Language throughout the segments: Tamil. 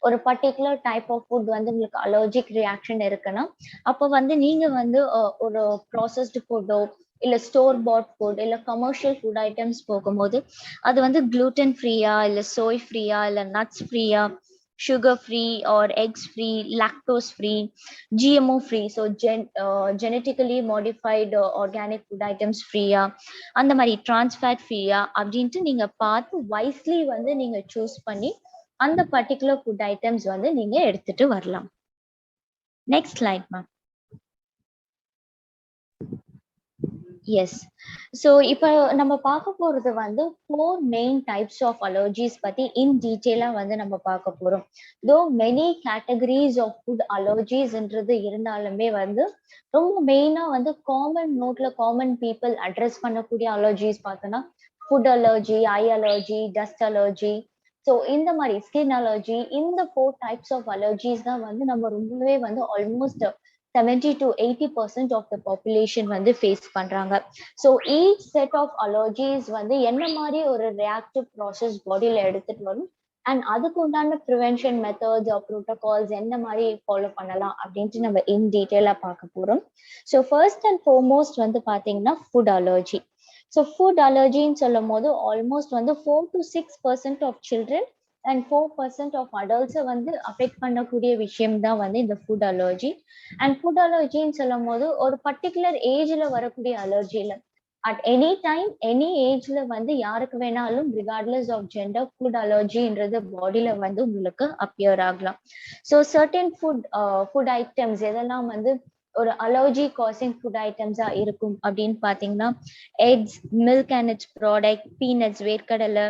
ஒரு பர்டிகுலர் டைப் ஆஃப் ஃபுட் வந்து உங்களுக்கு அலர்ஜிக் ரியாக்ஷன் இருக்குன்னா, அப்ப வந்து நீங்க வந்து ஒரு ப்ராசஸ்டு ஃபுட்டோ, இல்ல ஸ்டோர் பாட் ஃபுட், இல்ல கமர்ஷியல் ஃபுட் ஐட்டம்ஸ் போகும்போது, அது வந்து குளூட்டன் ஃப்ரீயா, இல்ல சோய் ஃப்ரீயா, இல்ல நட்ஸ் ஃப்ரீயா, sugar free or eggs free, lactose free, GMO free, so genetically modified organic food items free அந்த மாதிரி trans fat free அப்படின்ட்டு நீங்க பார்த்து wisely வந்து நீங்க choose பண்ணி அந்த particular food items வந்து நீங்க எடுத்துட்டு வரலாம். Next slide ma'am. Yes. So இப்போ நம்ம பார்க்க போறது வந்து 4 main types of allergies பத்தி in detail வந்து நம்ம பார்க்க போறோம். Though many categories of food allergies ன்றது இருந்தாலுமே வந்து ரொம்ப மெயினா வந்து காமன் நோட்ல காமன் பீப்புள் அட்ரஸ் பண்ணக்கூடிய அலர்ஜிஸ் பார்த்தோம்னா ஃபுட் அலர்ஜி, ஐ அலர்ஜி, டஸ்ட் அலர்ஜி, ஸோ இந்த மாதிரி ஸ்கின் அலர்ஜி, இந்த 4 types of allergies தான் வந்து நம்ம ரொம்பவே வந்து almost 70 to 80% of the population வந்து ஃபேஸ் பண்றாங்க. So each set of allergies வந்து என்ன மாதிரி ஒரு reactive process பாடியில எடுத்துட்டு வரும் அண்ட் அதுக்கு உண்டான ப்ரிவென்ஷன் மெத்தட்ஸ் ப்ரோட்டோகால்ஸ் எந்த மாதிரி ஃபாலோ பண்ணலாம் அப்படின்ட்டு நம்ம இன் டீட்டெயிலாக பார்க்க போறோம். ஸோ ஃபர்ஸ்ட் அண்ட் ஃபோர்மோஸ்ட் வந்து பார்த்தீங்கன்னா ஃபுட் அலர்ஜி. ஸோ ஃபுட் அலர்ஜின்னு சொல்லும் போது ஆல்மோஸ்ட் வந்து 4 to 6% of children and 4% of அடல்ட்ஸை வந்து அஃபெக்ட் பண்ணக்கூடிய விஷயம் தான் வந்து இந்த ஃபுட் அலர்ஜி. அண்ட் ஃபுட் அலர்ஜின்னு சொல்லும் போது ஒரு பர்டிகுலர் ஏஜ்ல வரக்கூடிய அலர்ஜியில அட் எனி டைம் எனி ஏஜ்ல வந்து யாருக்கு வேணாலும் ரிகார்ட்லெஸ் ஆஃப் ஜெண்டர் ஃபுட் அலர்ஜின்றது பாடியில வந்து உங்களுக்கு அப்பியர் ஆகலாம். ஸோ சர்டன் ஃபுட் ஐட்டம்ஸ் எதெல்லாம் வந்து ஒரு அலர்ஜி காசிங் ஃபுட் ஐட்டம்ஸா இருக்கும் அப்படின்னு பாத்தீங்கன்னா X, milk and it's product, peanuts வேர்க்கடலை,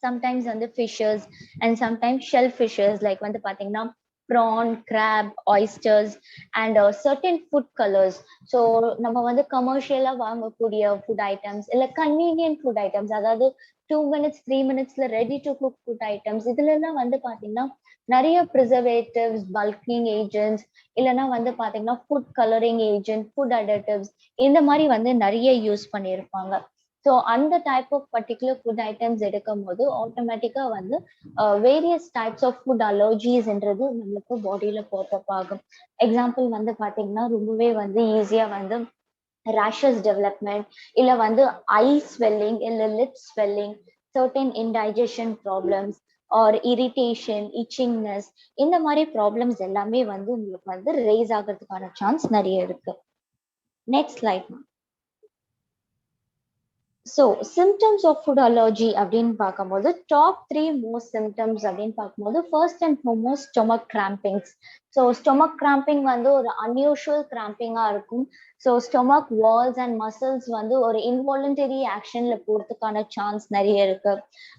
sometimes வந்து fishes and sometimes shell fishes like வந்து பாத்தீங்கன்னா prawn, crab, oysters and certain food colors. So நம்ம வந்து கமர்ஷியலா வாங்கக்கூடிய ஃபுட் ஐட்டம்ஸ் இல்ல கன்வீனியன்ட் ஃபுட் ஐட்டம்ஸ், அதாவது 2 minutes 3 minutesல ready to cook food items, இதுல எல்லாம் வந்து பாத்தீங்கன்னா நிறைய ப்ரிசர்வேட்டிவ்ஸ், பல்கிங் ஏஜென்ட்ஸ், இல்லைன்னா வந்து பாத்தீங்கன்னா food colouring agent, food additives இந்த மாதிரி வந்து நிறைய யூஸ் பண்ணியிருப்பாங்க. ஸோ அந்த type of particular food items எடுக்கும் போது ஆட்டோமேட்டிக்கா வந்து வேரியஸ் டைப்ஸ் ஆஃப் ஃபுட் அலர்ஜிஸ்ன்றது நம்மளுக்கு பாடியில பாப்அப் ஆகும். எக்ஸாம்பிள் வந்து பாத்தீங்கன்னா ரொம்பவே வந்து ஈஸியா வந்து ரேஷஸ் டெவலப்மெண்ட், இல்ல வந்து ஐ ஸ்வெல்லிங், இல்ல lip swelling, certain indigestion problems or irritation, itchingness, இந்த மாதிரி ப்ராப்ளம்ஸ் எல்லாமே வந்து உங்களுக்கு வந்து ரேஸ் ஆகிறதுக்கான சான்ஸ் நிறைய இருக்கு. Next slide. So symptoms of food allergy அப்படின்னு பார்க்கும்போது டாப் 3 மோஸ்ட் சிம்டம்ஸ் அப்படின்னு பார்க்கும்போது first and foremost stomach crampings. So stomach cramping வந்து ஒரு அன்யூஷுவல் கிராம்பிங்காக இருக்கும். So stomach walls and muscles வந்து ஒரு இன்வாலண்டரி ஆக்ஷன்ல போகிறதுக்கான சான்ஸ் நிறைய இருக்கு.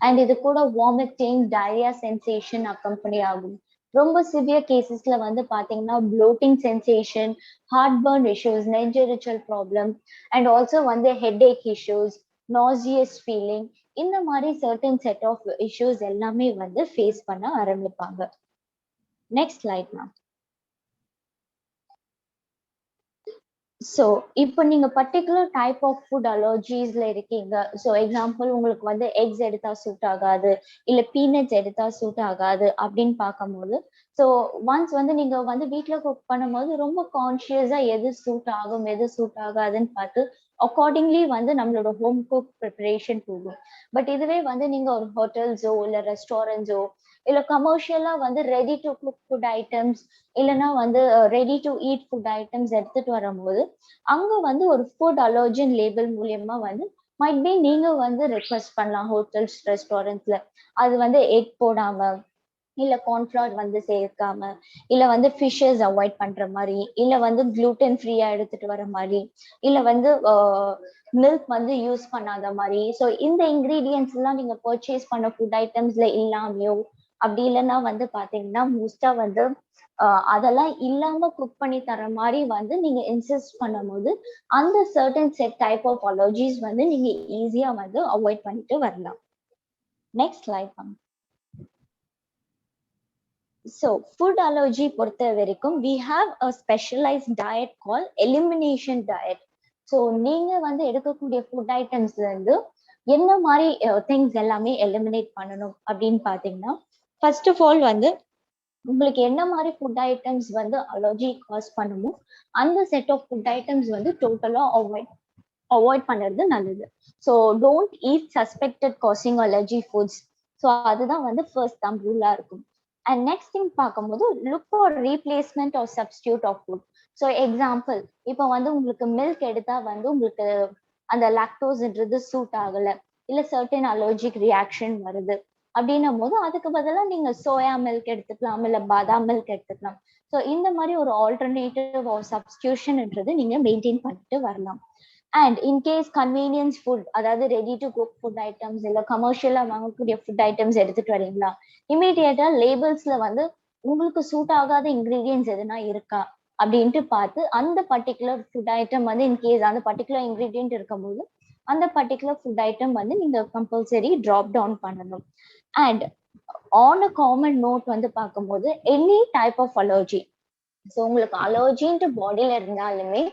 அண்ட் இது கூட வாமிட்டிங், டயரியா சென்சேஷன் அக்கம்பனி ஆகும். ரொம்ப சிவியர் கேசஸ்ல வந்து பாத்தீங்கன்னா bloating sensation, heart burn issues, நெஞ்செரிச்சல் ப்ராப்ளம் அண்ட் ஆல்சோ வந்து ஹெட்ஏக் இஷ்யூஸ், நாசியஸ் ஃபீலிங், இந்த மாதிரி சர்டன் செட் ஆஃப் இஷ்யூஸ் எல்லாமே வந்து ஃபேஸ் பண்ண ஆரம்பிப்பாங்க. Next slide ma'am. ஸோ இப்போ நீங்க பர்டிகுலர் டைப் ஆஃப் ஃபுட் அலர்ஜிஸ்ல இருக்கீங்க. ஸோ எக்ஸாம்பிள் உங்களுக்கு வந்து எக்ஸ் எடுத்தா சூட் ஆகாது, இல்ல பீனட்ஸ் எடுத்தா சூட் ஆகாது அப்படின்னு பார்க்கும்போது, ஸோ ஒன்ஸ் வந்து நீங்க வந்து வீட்டில் குக் பண்ணும்போது ரொம்ப கான்சியஸா எது சூட் ஆகும் எது சூட் ஆகாதுன்னு பார்த்து அக்கார்டிங்லி வந்து நம்மளோட ஹோம் குக் ப்ரிப்பரேஷன் போகும். பட் இதுவே வந்து நீங்க ஒரு ஹோட்டல்ஸோ இல்ல ரெஸ்டாரண்ட்ஸோ இல்ல கமர்ஷியலா வந்து ready to cook food items இல்லைன்னா வந்து ready to eat food items எடுத்துட்டு வரும்போது அங்க வந்து ஒரு ஃபுட் அலர்ஜன் லேபிள் மூலியமா வந்து மைட் பி நீங்க வந்து ரெக்வஸ்ட் பண்ணலாம் ஹோட்டல்ஸ், ரெஸ்டாரண்ட்ஸ்ல அது வந்து எக் போடாம, இல்ல கார்ன்ஃபிளவர் வந்து சேர்க்காம, இல்ல வந்து ஃபிஷ்ஷஸ் அவாய்ட் பண்ற மாதிரி, இல்ல வந்து குளூட்டன் ஃப்ரீயா எடுத்துட்டு வர மாதிரி, இல்ல வந்து மில்க் வந்து யூஸ் பண்ணாத மாதிரி. ஸோ இந்த இன்கிரீடியன்ஸ் எல்லாம் நீங்க பர்ச்சேஸ் பண்ண ஃபுட் ஐட்டம்ஸ்ல இல்லாமையோ அப்படி இல்லைன்னா வந்து பாத்தீங்கன்னா மோஸ்டா வந்து அதெல்லாம் இல்லாம குக் பண்ணி தர மாதிரி வந்து நீங்க இன்சிஸ்ட் பண்ணும் போது அந்த certain set type of allergies வந்து நீங்க ஈஸியா வந்து அவாய்ட் பண்ணிட்டு வரலாம். Next slide ma'am. So food allergy பொறுத்த வரைக்கும் we have a specialized diet called elimination diet. So நீங்க வந்து எடுக்கக்கூடிய ஃபுட் ஐட்டம்ஸ்ல இருந்து என்ன மாதிரி திங்ஸ் எல்லாமே எலிமினேட் பண்ணணும் அப்படின்னு பாத்தீங்கன்னா ஃபர்ஸ்ட் ஆஃப் ஆல் வந்து உங்களுக்கு என்ன மாதிரி ஃபுட் ஐட்டம்ஸ் வந்து அலர்ஜி காஸ் பண்ணுமோ அந்த செட் ஆஃப் ஃபுட் ஐட்டம்ஸ் வந்து டோட்டலா அவாய்ட் பண்ணுறது நல்லது. So don't eat suspected causing allergy foods. So அதுதான் வந்து ஃபர்ஸ்ட் தம் ரூலா இருக்கும். அண்ட் நெக்ஸ்ட் திங் பார்க்கும்போது look for replacement or substitute of food. So example, இப்போ வந்து உங்களுக்கு மில்க் எடுத்தா வந்து உங்களுக்கு அந்த லாக்டோஸ்ன்றது சூட் ஆகலை, இல்லை சர்டன் அலர்ஜிக் ரியாக்ஷன் வருது அப்படின்னும் போது அதுக்கு பதிலாக நீங்க சோயா மில்க் எடுத்துக்கலாம், இல்லை பாதாம் மில்க் எடுத்துக்கலாம். ஸோ இந்த மாதிரி ஒரு ஆல்டர்னேட்டிவ் ஆர் சப்ஸ்டியூஷன்ன்றது நீங்க மெயின்டைன் பண்ணிட்டு வரலாம். அண்ட் இன்கேஸ் கன்வீனியன்ஸ் ஃபுட், அதாவது ready to cook food items இல்லை கமர்ஷியலா வாங்கக்கூடிய ஃபுட் ஐட்டம்ஸ் எடுத்துட்டு வரீங்களா, இமீடியட்டா லேபிள்ஸ்ல வந்து உங்களுக்கு சூட் ஆகாத இன்கிரீடியன்ஸ் எதுனா இருக்கா அப்படின்ட்டு பார்த்து அந்த பர்டிகுலர் ஃபுட் ஐட்டம் வந்து இன்கேஸ் அந்த பர்டிகுலர் இன்கிரீடியன்ட் இருக்கும்போது அந்த பர்டிகுலர் ஃபுட் ஐட்டம் வந்து நீங்க கம்பல்சரி ட்ராப் டவுன் பண்ணணும். And on a common note வந்து பார்க்கும்போது any type of allergy, so உங்களுக்கு அலர்ஜின்ட்டு பாடியில இருந்தாலுமே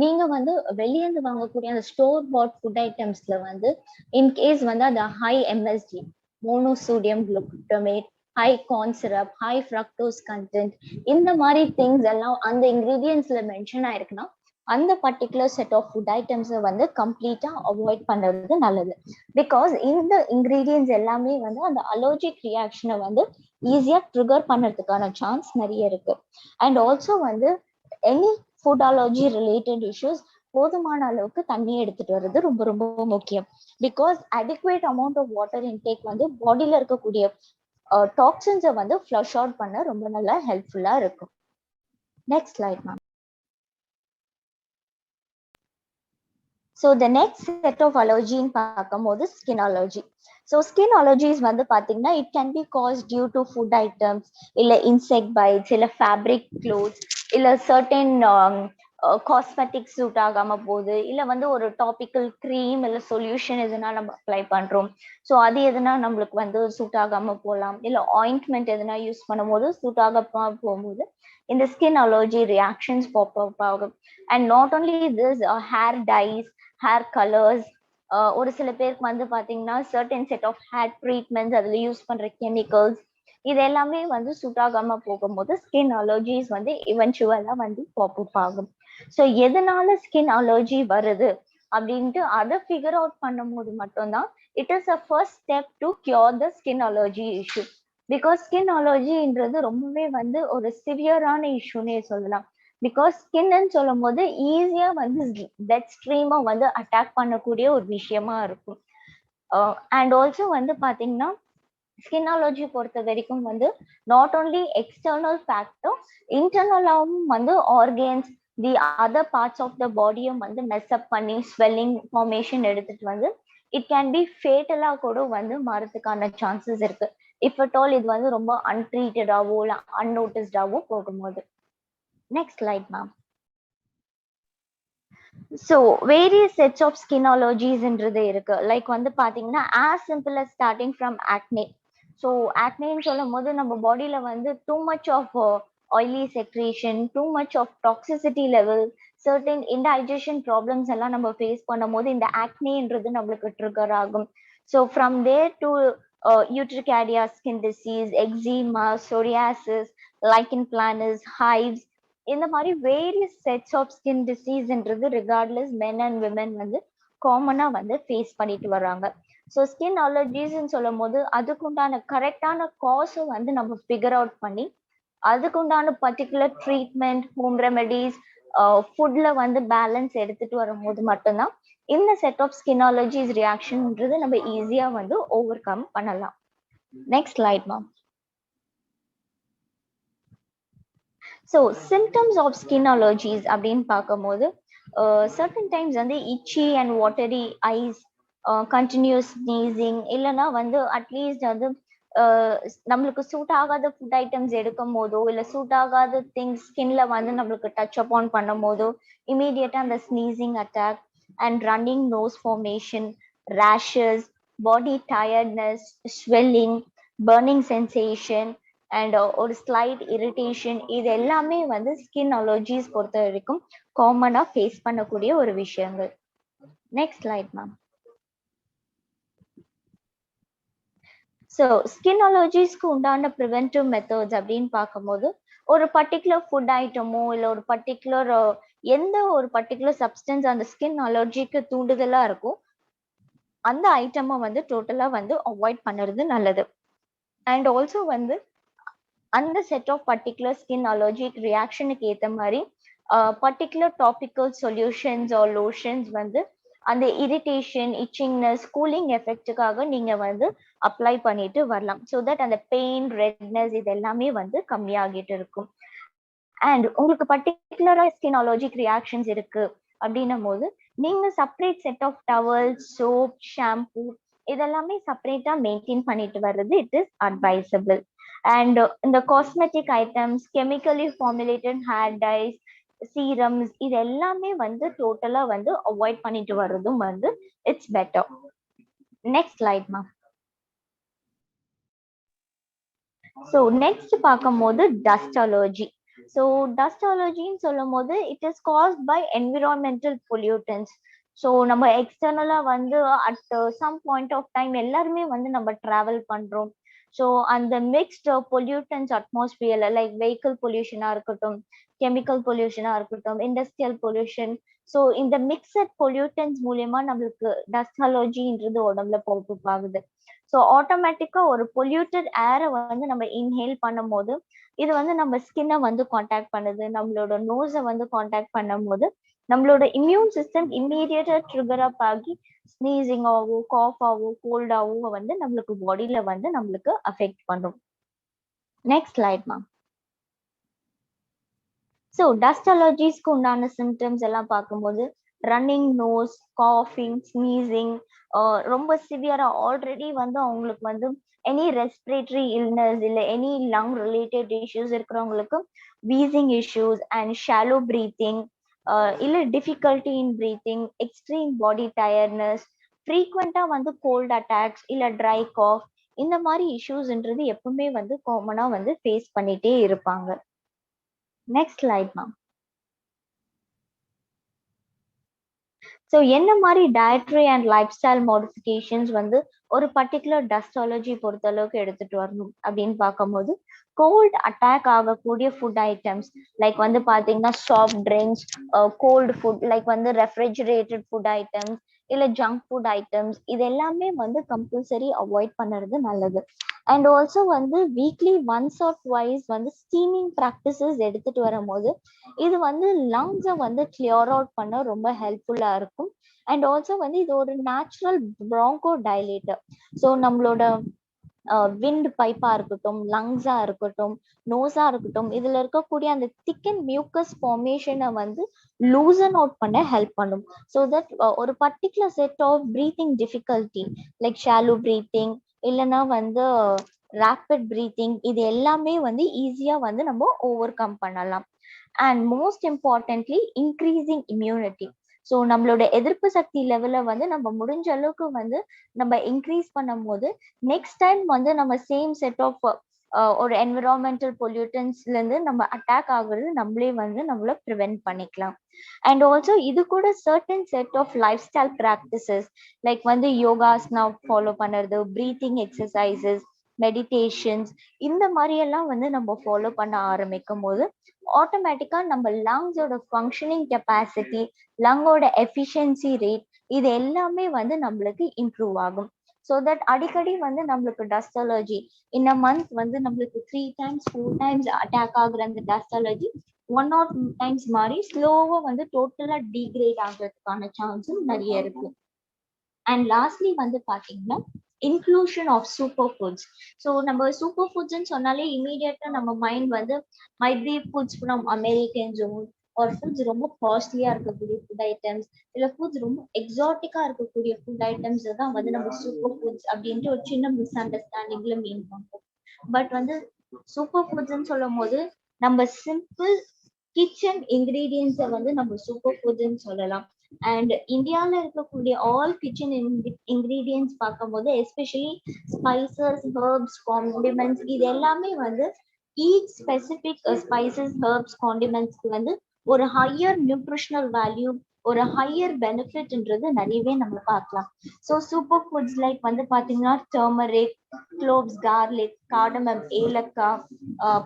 நீங்க வந்து வெளியேந்து வாங்கக்கூடிய அந்த ஸ்டோர் பாட் ஃபுட் ஐட்டம்ஸ்ல வந்து இன்கேஸ் வந்து அந்த high MST, monosodium glutamate, high corn syrup, high fructose content, இந்த மாதிரி திங்ஸ் எல்லாம் அந்த இன்கிரீடியன்ஸ்ல மென்ஷன் ஆயிருக்குன்னா அந்த பர்டிகுலர் செட் ஆஃப் ஃபுட் ஐட்டம்ஸை வந்து கம்ப்ளீட்டா அவாய்ட் பண்றது நல்லது. பிகாஸ் இந்த இன்கிரீடியன்ஸ் எல்லாமே வந்து அந்த அலர்ஜிக் ரியாக்ஷனை வந்து ஈஸியா ட்ரிகர் பண்ணுறதுக்கான சான்ஸ் நிறைய இருக்கு. அண்ட் ஆல்சோ வந்து any food allergy related issues போதுமான அளவுக்கு தண்ணி எடுத்துட்டு வர்றது ரொம்ப ரொம்ப முக்கியம். Because adequate amount of water intake வந்து பாடியில இருக்கக்கூடிய டாக்ஸின்ஸை வந்து ஃப்ளஷ் அவுட் பண்ண ரொம்ப நல்லா ஹெல்ப்ஃபுல்லா இருக்கும். Next slide ma'am. So the next set of அலர்ஜின்னு பார்க்கும்போது skin allergy. So skin allergies வந்து பார்த்தீங்கன்னா it can be cause due to food items, இல்லை இன்செக்ட் பைட்ஸ், இல்லை ஃபேப்ரிக் க்ளோத்ஸ், இல்லை சர்டன் காஸ்மெட்டிக்ஸ் சூட் ஆகாம போகுது, இல்லை வந்து ஒரு டாபிக்கல் க்ரீம் இல்லை சொல்யூஷன் எதுனா நம்ம அப்ளை பண்ணுறோம், ஸோ அது எதுனா நம்மளுக்கு வந்து சூட் ஆகாம போகலாம், இல்லை ஆயின்ட்மெண்ட் எதுனா யூஸ் பண்ணும்போது சூட் ஆகாம போகும்போது இந்த ஸ்கின் அலர்ஜி ரியாக்ஷன்ஸ் பாப் ஆகும். And not only this, hair dyes, hair colours, ஒரு சில பேருக்கு வந்து பார்த்தீங்கன்னா certain set of hair treatments, அதில் யூஸ் பண்ணுற கெமிக்கல்ஸ், இது எல்லாமே வந்து சூட் ஆகாம போகும்போது ஸ்கின் அலர்ஜிஸ் வந்து இவென்ச்சுவலாக வந்து பாப்அப் ஆகும். ஸோ எதனால ஸ்கின் அலர்ஜி வருது அப்படின்ட்டு அதை ஃபிகர் அவுட் பண்ணும்போது மட்டும்தான் it is a first step to cure the skin allergy issue. Because skin அலர்ஜின்றது ரொம்பவே வந்து ஒரு சிவியரான இஷ்யூன்னே சொல்லலாம். பிகாஸ் ஸ்கின்னு சொல்லும் போது ஈஸியா வந்து பிளட் ஸ்ட்ரீமை வந்து அட்டாக் பண்ணக்கூடிய ஒரு விஷயமா இருக்கும். அண்ட் ஆல்சோ வந்து பாத்தீங்கன்னா ஸ்கின் அலர்ஜி பொறுத்த வரைக்கும் வந்து நாட் ஓன்லி எக்ஸ்டர்னல் ஃபேக்டர், இன்டர்னலாகவும் வந்து organs, the other parts of the பாடியும் வந்து மெஸ்அப் பண்ணி ஸ்வெல்லிங் ஃபார்மேஷன் எடுத்துட்டு வந்து இட் கேன் பி ஃபேட்டலா கூட வந்து மாறதுக்கான சான்சஸ் இருக்கு. இஃப் அட் ஆல் இது வந்து ரொம்ப அன்ட்ரீட்டடாவோ இல்லை அன்னோட்டிஸ்டாவோ போகும்போது. Next slide ma'am. So various sets of skin அலர்ஜிஸ்ன்றது இருக்கு. லைக் வந்து பார்த்தீங்கன்னா as simple as starting from acne. So ஆக்னேன்னு சொல்லும் போது நம்ம பாடியில வந்து too much of oily secretion, too much of toxicity level, certain indigestion problems எல்லாம் நம்ம ஃபேஸ் பண்ணும் போது இந்த ஆக்னேன்றது நம்மளுக்கு ட்ரிகர் ஆகும். So from there to urticaria skin disease, eczema, psoriasis, lichen planus, hives, இந்த மாதிரி வேரியஸ் செட்ஸ் ஆஃப் ஸ்கின் டிசீஸ்ன்றது ரிகார்ட்லெஸ் மென் அண்ட் விமென் வந்து காமனா வந்து ஃபேஸ் பண்ணிட்டு வர்றாங்க. ஸோ ஸ்கின் அலர்ஜிஸ்ன்னு சொல்லும் போது அதுக்குண்டான கரெக்டான காஸும் வந்து நம்ம ஃபிகர் அவுட் பண்ணி அதுக்குண்டான பர்டிகுலர் ட்ரீட்மெண்ட், ஹோம் ரெமெடிஸ், ஃபுட்ல வந்து பேலன்ஸ் எடுத்துட்டு வரும்போது மட்டும்தான் இந்த செட் ஆஃப் ஸ்கின் அலர்ஜிஸ் ரியாக்ஷன்ன்றது நம்ம ஈஸியா வந்து ஓவர் கம் பண்ணலாம். Next slide ma'am. So symptoms of skin allergies அப்படின்னு பார்க்கும்போது சர்டன் டைம்ஸ் வந்து itchy and watery eyes, continuous sneezing, இல்லைன்னா வந்து அட்லீஸ்ட் வந்து நம்மளுக்கு சூட் ஆகாத ஃபுட் ஐட்டம்ஸ் எடுக்கும் போதோ இல்லை சூட் ஆகாத திங்ஸ் ஸ்கின்ல வந்து நம்மளுக்கு டச் அப்பான் பண்ணும் போதோ இமீடியட்டா அந்த sneezing attack and running nose formation, rashes, body tiredness, swelling, burning sensation and ஒரு ஸ்லைட் இரிட்டேஷன், இது எல்லாமே வந்து ஸ்கின் அலர்ஜிஸ் பொறுத்த வரைக்கும் காமனா ஃபேஸ் பண்ணக்கூடிய ஒரு விஷயங்கள். Next slide ma'am. So skin அலர்ஜிஸ்க்கு உண்டான ப்ரிவென்டிவ் மெத்தட்ஸ் அப்படின்னு பார்க்கும்போது ஒரு பர்டிகுலர் ஃபுட் ஐட்டமோ இல்லை ஒரு பர்டிகுலர் எந்த ஒரு பர்டிகுலர் சப்ஸ்டன்ஸ் அந்த ஸ்கின் அலர்ஜிக்கு தூண்டுதலா இருக்கும் அந்த ஐட்டமை வந்து டோட்டலா வந்து அவாய்ட் பண்ணுறது நல்லது. அண்ட் ஆல்சோ வந்து அந்த set of particular skin allergic ரியாக்ஷனுக்கு ஏற்ற மாதிரி particular topical solutions or lotions வந்து அந்த இரிட்டேஷன் இச்சிங்னஸ் கூலிங் எஃபெக்டுக்காக நீங்க வந்து அப்ளை பண்ணிட்டு வரலாம். ஸோ தட் அந்த பெயின் ரெட்னஸ் இது எல்லாமே வந்து கம்மியாகிட்டு இருக்கும். அண்ட் உங்களுக்கு பர்டிகுலரா ஸ்கின் அலர்ஜிக் ரியாக்ஷன்ஸ் இருக்கு அப்படின்னும் போது நீங்க separate set of towels soap shampoo இதெல்லாமே செப்பரேட்டா மெயின்டைன் பண்ணிட்டு வர்றது இட் இஸ் அட்வைசபிள். அண்ட் இந்த cosmetic items chemically formulated hair dyes serums இது எல்லாமே வந்து டோட்டலா வந்து அவாய்ட் பண்ணிட்டு வர்றதும் வந்து it's better. Next slide ma'am. So next பார்க்கும்போது டஸ்ட் அலர்ஜி. ஸோ டஸ்ட் அலர்ஜின்னு சொல்லும் போது it is caused by environmental pollutants. So நம்ம எக்ஸ்டர்னலா வந்து at some point of time எல்லாருமே வந்து நம்ம டிராவல் பண்றோம். ஸோ அந்த மிக்ஸ்ட் பொல்யூட்டன்ஸ் அட்மாஸ்பியர்ல லைக் வெஹிக்கிள் பொல்யூஷனா இருக்கட்டும் கெமிக்கல் பொல்யூஷனா இருக்கட்டும் இண்டஸ்ட்ரியல் பொல்யூஷன். ஸோ இந்த மிக்சட் பொல்யூட்டன்ஸ் மூலியமா நம்மளுக்கு டஸ்ட் அலர்ஜின்றது உடம்புல பாப்பப் ஆகுது. ஸோ ஆட்டோமேட்டிக்கா ஒரு பொல்யூட்டட் ஏரை வந்து நம்ம இன்ஹேல் பண்ணும் போது இது வந்து நம்ம ஸ்கின்னை வந்து காண்டாக்ட் பண்ணுது, நம்மளோட நோஸை வந்து காண்டாக்ட் பண்ணும் போது நம்மளோட இம்யூன் சிஸ்டம் இம்மீடியட்டா ட்ரிகர் அப் ஆகி ஸ்னீசிங் ஆவோ காஃப் ஆவோ கோல்டாவோ வந்து நம்மளுக்கு பாடியில வந்து நம்மளுக்கு அஃபெக்ட் பண்ணும். Next slide ma'am. So dust அலர்ஜிஸ்க்கு உண்டான சிம்டம்ஸ் எல்லாம் பார்க்கும்போது ரன்னிங் நோஸ் காஃபிங் ஸ்னீசிங் ரொம்ப சிவியரா ஆல்ரெடி வந்து அவங்களுக்கு வந்து எனி ரெஸ்பிரேட்டரி இல்னஸ் இல்லை எனி லங் ரிலேட்டட் இஷ்யூஸ் இருக்கிறவங்களுக்கு wheezing issues and shallow breathing இல்லை difficulty in breathing extreme body tiredness ஃப்ரீக்வெண்டா வந்து கோல்ட் அட்டாக்ஸ் இல்லை ட்ரை காஃப் இந்த மாதிரி இஷ்யூஸ்ன்றது எப்பவுமே வந்து காமனா வந்து ஃபேஸ் பண்ணிட்டே இருப்பாங்க. Next slide ma'am. ஸோ என்ன மாதிரி dietary and life style modifications வந்து ஒரு பர்டிகுலர் டஸ்ட் அலர்ஜி பொறுத்த அளவுக்கு எடுத்துட்டு வரணும் அப்படின்னு பார்க்கும்போது கோல்ட் அட்டாக் ஆகக்கூடிய ஃபுட் ஐட்டம்ஸ் லைக் வந்து பார்த்தீங்கன்னா soft drinks cold food like வந்து ரெஃப்ரிஜரேட்டட் ஃபுட் ஐட்டம்ஸ் இல்லை ஜங்க் ஃபுட் ஐட்டம்ஸ் இது எல்லாமே வந்து கம்பல்சரி அவாய்ட் பண்ணுறது நல்லது. அண்ட் ஆல்சோ வந்து வீக்லி ஒன்ஸ் ஆர் ட்வைஸ் வந்து ஸ்டீமிங் ப்ராக்டிசஸ் எடுத்துட்டு வரும்போது இது வந்து லங்ஸை வந்து கிளியர் அவுட் பண்ண ரொம்ப ஹெல்ப்ஃபுல்லா இருக்கும். அண்ட் ஆல்சோ வந்து இது ஒரு நேச்சுரல் ப்ராங்கோ டைலேட்டர். ஸோ நம்மளோட விண்ட் பைப்பா இருக்கட்டும் லங்ஸா இருக்கட்டும் நோஸா இருக்கட்டும் இதுல இருக்கக்கூடிய அந்த திக் அண்ட் மியூக்கஸ் ஃபார்மேஷனை வந்து லூசன் அவுட் பண்ண ஹெல்ப் பண்ணும். ஸோ தட் ஒரு particular set of breathing difficulty like shallow breathing இல்லைன்னா வந்து ரேப்பிட் பிரீத்திங் இது எல்லாமே வந்து ஈஸியா வந்து நம்ம ஓவர் கம் பண்ணலாம். And most importantly increasing immunity. So நம்மளோட எதிர்ப்பு சக்தி லெவலை வந்து நம்ம முடிஞ்ச அளவுக்கு வந்து நம்ம இன்க்ரீஸ் பண்ணும் போது நெக்ஸ்ட் டைம் வந்து நம்ம சேம் செட் ஆஃப் ஒரு என்விரான்மெண்டல் பொல்யூட்டன்ஸ்ல இருந்து நம்ம அட்டாக் ஆகுறது நம்மளே வந்து நம்மள ப்ரிவென்ட் பண்ணிக்கலாம். அண்ட் ஆல்சோ இது கூட certain set of life style practices like வந்து யோகாஸ்னா ஃபாலோ பண்ணுறது பிரீத்திங் எக்ஸசைசஸ் மெடிடேஷன்ஸ் இந்த மாதிரி எல்லாம் வந்து நம்ம ஃபாலோ பண்ண ஆரம்பிக்கும் போது ஆட்டோமேட்டிக்கா நம்ம லங்ஸோட ஃபங்க்ஷனிங் கெப்பாசிட்டி லங்கோட எஃபிஷியன்சி ரேட் இது எல்லாமே வந்து நம்மளுக்கு இம்ப்ரூவ் ஆகும். ஸோ தட் அடிக்கடி வந்து நம்மளுக்கு dust allergy in a month வந்து நம்மளுக்கு 3 times 4 times அட்டாக் ஆகுற அந்த டஸ்ட் அலர்ஜி 1 or 2 times மாதிரி ஸ்லோவா வந்து டோட்டலா டீக்ரேட் ஆகிறதுக்கான சான்ஸும் நிறைய இருக்கு. அண்ட் லாஸ்ட்லி வந்து பாத்தீங்கன்னா inclusion of super foods. So நம்ம சூப்பர் ஃபுட்ஸ்ன்னு சொன்னாலே இமீடியட்டா நம்ம மைண்ட் வந்து might be foods from American zone ஒரு ஃபுட்ஸ் ரொம்ப காஸ்ட்லியா இருக்கக்கூடிய ஃபுட் ஐட்டம்ஸ் இல்ல ஃபுட்ஸ் ரொம்ப எக்ஸாட்டிக்கா இருக்கக்கூடிய ஃபுட் ஐட்டம்ஸ் தான் வந்து நம்ம சூப்பர் ஃபுட்ஸ் அப்படின்ட்டு ஒரு சின்ன மிஸ் அண்டர்ஸ்டாண்டிங்ல மீன் பண்றோம். பட் வந்து சூப்பர் ஃபுட்ஸ்ன்னு சொல்லும் போது நம்ம சிம்பிள் கிச்சன் இன்கிரீடியன்ஸை வந்து நம்ம சூப்பர் ஃபுட்ஸ்ன்னு சொல்லலாம். அண்ட் இந்தியாவில் இருக்கக்கூடிய ஆல் கிச்சன் இன்கிரீடியன்ஸ் பார்க்கும்போது எஸ்பெஷலி ஸ்பைசஸ் ஹர்ப்ஸ் காண்டிமெண்ட்ஸ் இது எல்லாமே வந்து ஈச் ஸ்பெசிபிக் ஸ்பைசஸ் ஹர்ப்ஸ் காண்டிமெண்ட்ஸ்க்கு வந்து ஒரு ஹையர் நியூட்ரிஷனல் வேல்யூ ஒரு ஹையர் பெனிஃபிட்ன்றது நிறையவே நம்ம பார்க்கலாம். ஸோ சூப்பர் ஃபுட்ஸ் லைக் வந்து பாத்தீங்கன்னா டர்மரிக், க்ளோவ்ஸ், கார்லிக், கார்டமம், ஏலக்காய்,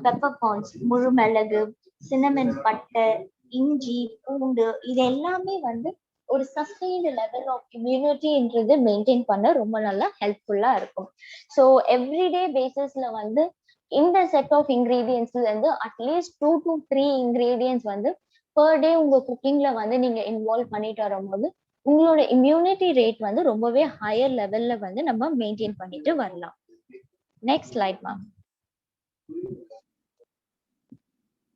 பெப்பர்கார்ன்ஸ், முழு மிளகு, சினமன், பட்டை, இஞ்சி, பூண்டு, இது எல்லாமே வந்து ஒரு சஸ்டெயின்டு லெவல் ஆஃப் இம்யூனிட்டின்றது மெயின்டைன் பண்ண ரொம்ப நல்லா ஹெல்ப்ஃபுல்லா இருக்கும். ஸோ எவ்ரிடே பேசிஸ்ல வந்து இந்த செட் ஆஃப் இன்கிரீடியன்ஸ்ல இருந்து அட்லீஸ்ட் 2 to 3 இன்கிரீடியன்ஸ் வந்து பர் டே உங்க குக்கிங்ல வந்து நீங்க இன்வால்வ் பண்ணிட்டு வரும்போது உங்களோட இம்யூனிட்டி ரேட் வந்து ரொம்பவே ஹையர் லெவல்ல வந்து நம்ம மெயின்டைன் பண்ணிட்டு வரலாம். Next slide ma'am.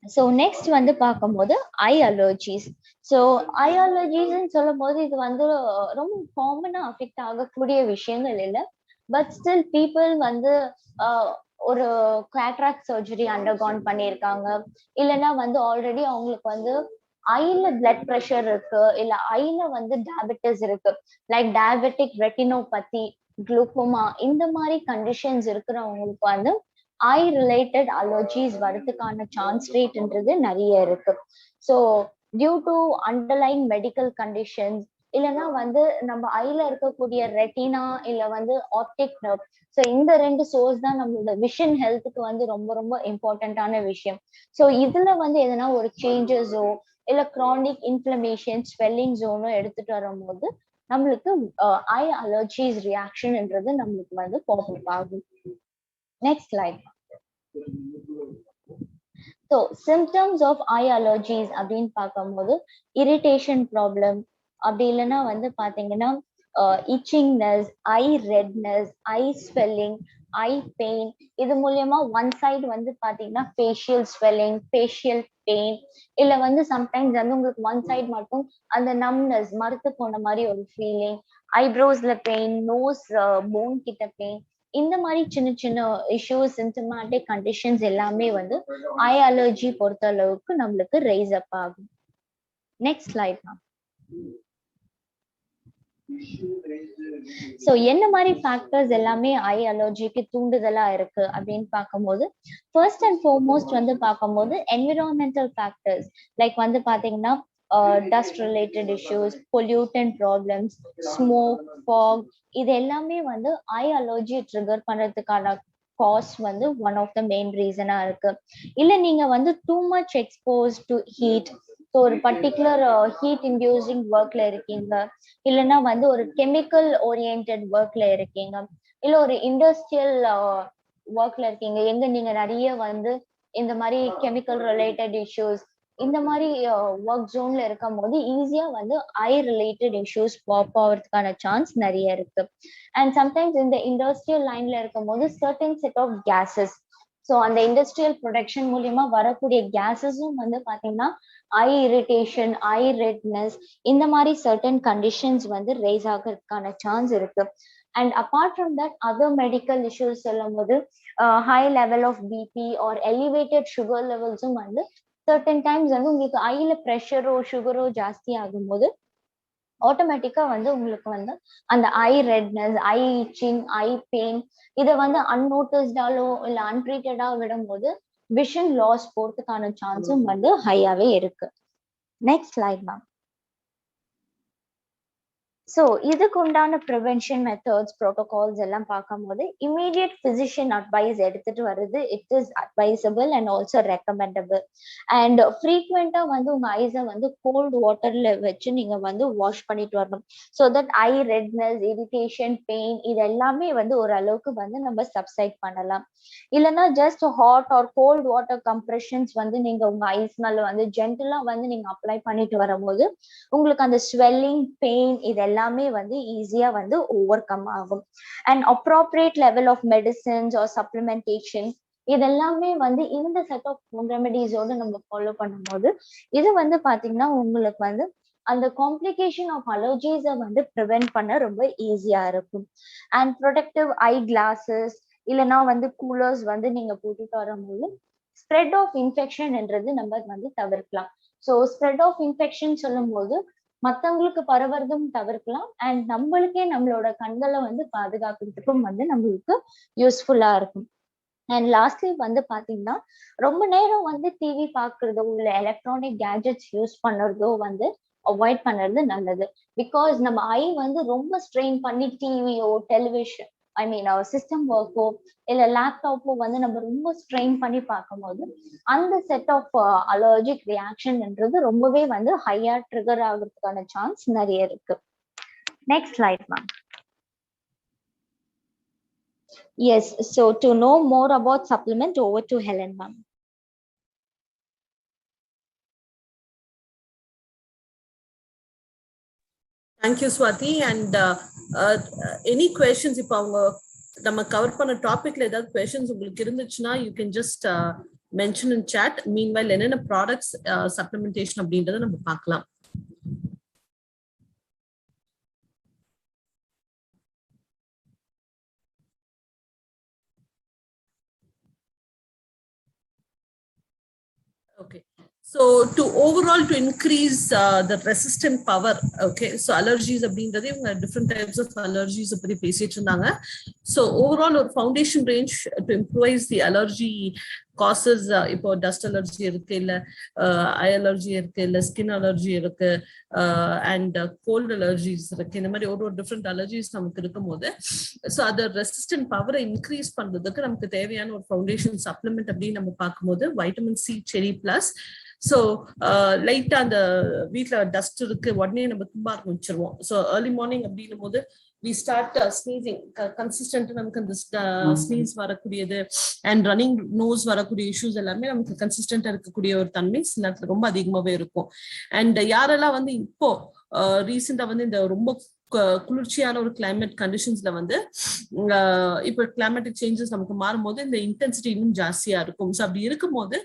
So next வந்து பார்க்கும்போது ஐ அலர்ஜிஸ். ஸோ ஐ அலர்ஜிஸ்ன்னு சொல்லும் போது இது வந்து ரொம்ப காமனா அஃபெக்ட் ஆகக்கூடிய விஷயங்கள் இல்லை. பட் ஸ்டில் பீப்புள் வந்து ஒரு கேட்ராக்ட் சர்ஜரி அண்டர்கான் பண்ணியிருக்காங்க, இல்லைன்னா வந்து ஆல்ரெடி அவங்களுக்கு வந்து ஐல பிளட் ப்ரெஷர் இருக்கு, இல்ல ஐல வந்து டயபெட்டிஸ் இருக்கு, லைக் டயபெட்டிக் ரெட்டினோபதி, குளுக்கோமா, இந்த மாதிரி கண்டிஷன்ஸ் இருக்கிறவங்களுக்கு வந்து ஐ ரிலேட்டட் அலர்ஜிஸ் வரதுக்கான சான்ஸ் ரேட்ன்றது நிறைய இருக்கு. So due to underlying medical conditions, இல்லைன்னா வந்து நம்ம ஐல இருக்கக்கூடிய ரெட்டினா இல்ல வந்து ஆப்டிக் நர்வ், ஸோ இந்த ரெண்டு சோர்ஸ் தான் நம்மளோட விஷன் ஹெல்த்துக்கு வந்து ரொம்ப ரொம்ப இம்பார்ட்டன்டான விஷயம். ஸோ இதுல வந்து எதனா ஒரு சேஞ்சஸோ இல்ல கிரானிக் இன்ஃபிளமேஷன், ஸ்வெல்லிங் ஜோனோ எடுத்துட்டு வரும்போது நம்மளுக்கு ஐ அலர்ஜிஸ் ரியாக்ஷன்ன்றது நம்மளுக்கு வந்து பாப்பப் ஆகும். Next slide. So symptoms of eye allergies அப்படின்னு பார்க்கும்போது இரிட்டேஷன் ப்ராப்ளம், அப்படி இல்லைன்னா வந்து பாத்தீங்கன்னா itchingness, eye redness, eye swelling, eye pain. இது மூலியமா ஒன் சைடு வந்து பாத்தீங்கன்னா ஃபேஷியல் ஸ்வெல்லிங், ஃபேஷியல் பெயின், இல்ல வந்து சம்டைம்ஸ் வந்து உங்களுக்கு ஒன் சைடு மட்டும் அந்த நம்னஸ், மறுத்து போன மாதிரி ஒரு ஃபீலிங், ஐப்ரோஸ்ல பெயின், நோஸ் போன் கிட்ட பெயின், இந்த மாதிரி சின்ன சின்ன இஷ்யூஸ், சிம்டமேட்டிக் கண்டிஷன்ஸ் எல்லாமே வந்து ஐ அலர்ஜி பொறுத்த அளவுக்கு நம்மளுக்கு ரைஸ் அப் ஆகும். Next slide ma'am. ஸோ என்ன மாதிரி ஃபேக்டர்ஸ் எல்லாமே ஐ அலர்ஜிக்கு தூண்டுதலா இருக்கு அப்படின்னு பார்க்கும்போது ஃபர்ஸ்ட் அண்ட் ஃபார்மோஸ்ட் வந்து பார்க்கும்போது என்விரான்மெண்டல் ஃபேக்டர்ஸ் லைக் வந்து பாத்தீங்கன்னா dust related issues, pollutant problems, smoke, fog, இது எல்லாமே வந்து ஐ அலர்ஜி ட்ரிகர் பண்றதுக்கான காஸ் வந்து ஒன் ஆஃப் த மெயின் ரீசனா இருக்கு. இல்ல நீங்க வந்து too much expose to heat, so ஒரு பர்டிகுலர் ஹீட் இன்டியூசிங் ஒர்க்ல இருக்கீங்க, இல்லைன்னா வந்து ஒரு கெமிக்கல் ஓரியன்ட் ஒர்க்ல இருக்கீங்க, இல்ல ஒரு இண்டஸ்ட்ரியல் ஒர்க்ல இருக்கீங்க எங்க நீங்க நிறைய வந்து இந்த மாதிரி கெமிக்கல் ரிலேட்டட் இஷ்யூஸ், இந்த மாதிரி ஒர்க் ஜோன்ல இருக்கும் போது ஈஸியா வந்து ஐ ரிலேட்டட் இஷ்யூஸ் பாப் ஆகிறதுக்கான சான்ஸ் நிறைய இருக்கு. அண்ட் சம்டைம்ஸ் இந்த இண்டஸ்ட்ரியல் லைன்ல இருக்கும் போது certain set of cases, so அந்த இண்டஸ்ட்ரியல் ப்ரொடக்ஷன் மூலியமா வரக்கூடிய கேசஸும் வந்து பாத்தீங்கன்னா ஐ இரிட்டேஷன், ஐ ரெட்னஸ், இந்த மாதிரி சர்டன் கண்டிஷன்ஸ் வந்து ரைஸ் ஆகிறதுக்கான சான்ஸ் இருக்கு. And apart from that other medical issues சொல்லும் போது high level of BP or elevated sugar லெவல்ஸும் வந்து சர்டன் டைம்ஸ் வந்து உங்களுக்கு ஐல ப்ரெஷரோ சுகரோ ஜாஸ்தி ஆகும்போது ஆட்டோமேட்டிக்கா வந்து உங்களுக்கு வந்து அந்த ஐ ரெட்னஸ், ஐ இச்சிங், ஐ பெயின், இதை வந்து அன்னோட்டிஸ்டாலோ இல்ல அன்ட்ரீட்டடா விடும்போது விஷன் லாஸ் போறதுக்கான சான்ஸும் வந்து ஹையாவே இருக்கு. Next slide ma'am. ஸோ இதுக்கு உண்டான ப்ரிவென்ஷன் மெத்தட்ஸ், ப்ரோட்டோகால்ஸ் எல்லாம் பார்க்கும்போது இமீடியட் பிசிஷியன் அட்வைஸ் எடுத்துட்டு வருது it is advisable and also recommendable. And ஃப்ரீக்வெண்டா வந்து உங்க ஐஸை வந்து கோல்டு வாட்டர்ல வச்சு நீங்க வந்து வாஷ் பண்ணிட்டு வரணும். So that I redness, irritation, pain இது எல்லாமே வந்து ஓரளவுக்கு வந்து நம்ம சப்சைட் பண்ணலாம். இல்லைன்னா just hot R cold water compressions வந்து நீங்க உங்க ஐஸ் மேல வந்து ஜென்டலா வந்து நீங்க அப்ளை பண்ணிட்டு வரும்போது உங்களுக்கு அந்த ஸ்வெல்லிங், பெயின் இது எல்லாமே வந்து ஈஸியா வந்து ஓவர் கம் ஆகும். And appropriate level of medicines or supplementation இதெல்லாமே வந்து இந்த செட் ஆஃப் ஹோம் ரெமெடிஸோட நம்ம ஃபாலோ பண்ணும்போது இது வந்து பாத்தீங்கன்னா உங்களுக்கு வந்து அந்த காம்ப்ளிகேஷன் ஆஃப் அலர்ஜிஸை வந்து ப்ரிவென்ட் பண்ண ரொம்ப ஈஸியா இருக்கும். அண்ட் ப்ரொடெக்டிவ் ஐ கிளாஸஸ் இல்லைன்னா வந்து கூலர்ஸ் வந்து நீங்க போட்டுட்டு வரும்போது ஸ்ப்ரெட் ஆஃப் இன்ஃபெக்ஷன்ன்றது நம்ம வந்து தவிர்க்கலாம். ஸோ ஸ்ப்ரெட் ஆஃப் இன்ஃபெக்ஷன் சொல்லும் போது மற்றவங்களுக்கு பரவுறதும் தவிர்க்கலாம் அண்ட் நம்மளுக்கே நம்மளோட கண்களை வந்து பாதுகாக்கிறதுக்கும் வந்து நம்மளுக்கு யூஸ்ஃபுல்லா இருக்கும். அண்ட் லாஸ்ட்லி வந்து பாத்தீங்கன்னா ரொம்ப நேரம் வந்து டிவி பாக்குறதோ இல்ல எலக்ட்ரானிக் கேஜெட்ஸ் யூஸ் பண்றதோ வந்து அவாய்ட் பண்றது நல்லது. பிகாஸ் நம்ம ஐ வந்து ரொம்ப ஸ்ட்ரெயின் பண்ணி டிவியோ டெலிவிஷன் ஐ மீன் சிஸ்டம் ஒர்க்கோ இல்ல லேப்டாப்போ வந்து நம்ம ரொம்ப ஸ்ட்ரெயின் பண்ணி பார்க்கும்போது அந்த செட் ஆஃப் அலர்ஜிக் ரியாக்ஷன்ன்றது ரொம்பவே வந்து ஹையா ட்ரிகர் ஆகுறதுக்கான சான்ஸ் நிறைய இருக்கு. Next slide ma'am. Yes, so to know more about supplement, over to Helen ma'am. Thank you, Swati. And any questions if நம்ம கவர் பண்ண டாபிக்ல ஏதாவது questions உங்களுக்கு இருந்துச்சுன்னா you can just mention in chat. Meanwhile என்னென்ன products supplementation அப்படின்றத நம்ம பார்க்கலாம். Okay. So to overall to increase the resistant power, okay, so allergies அப்படின்றது இவங்க different types of allergies பத்தி பேசிட்டு இருந்தாங்க. So overall ஒரு foundation range to improvise the allergy causes, இப்போ டஸ்ட் அலர்ஜி இருக்கு, இல்ல ஐ அலர்ஜி இருக்கு, இல்ல ஸ்கின் அலர்ஜி இருக்கு, அண்ட் கோல்டு அலர்ஜிஸ் இருக்கு. இந்த மாதிரி ஒரு டிஃப்ரெண்ட் அலர்ஜிஸ் நமக்கு இருக்கும் போது ஸோ அதை ரெசிஸ்டன்ட் பவரை இன்க்ரீஸ் பண்றதுக்கு நமக்கு தேவையான ஒரு ஃபவுண்டேஷன் சப்ளிமெண்ட் அப்படின்னு நம்ம பார்க்கும்போது வைட்டமின் சி செரி பிளஸ். ஸோ லைட்டா அந்த வீட்டில் டஸ்ட் இருக்கு உடனே நம்ம தும்ப ஆரம்பிச்சிருவோம். ஸோ ஏர்லி மார்னிங் அப்படின்னும் போது we start sneezing consistent நமக்கு அந்த ஸ்னீஸ் வரக்கூடியது அண்ட் ரன்னிங் நோஸ் வரக்கூடிய இஷ்யூஸ் எல்லாமே நமக்கு கன்சிஸ்டன்டா இருக்கக்கூடிய ஒரு தன்மை ரொம்ப அதிகமாவே இருக்கும். அண்ட் யாரெல்லாம் வந்து இப்போ ரீசெண்டா வந்து இந்த ரொம்ப குளிர்ச்சியான ஒரு கிளைமேட் கண்டிஷன்ஸ்ல வந்து இப்போ கிளைமேட்டிக் சேஞ்சஸ் நமக்கு மாறும்போது இந்த இன்டென்சிட்டி இன்னும் ஜாஸ்தியா இருக்கும். ஸோ அப்படி இருக்கும்போது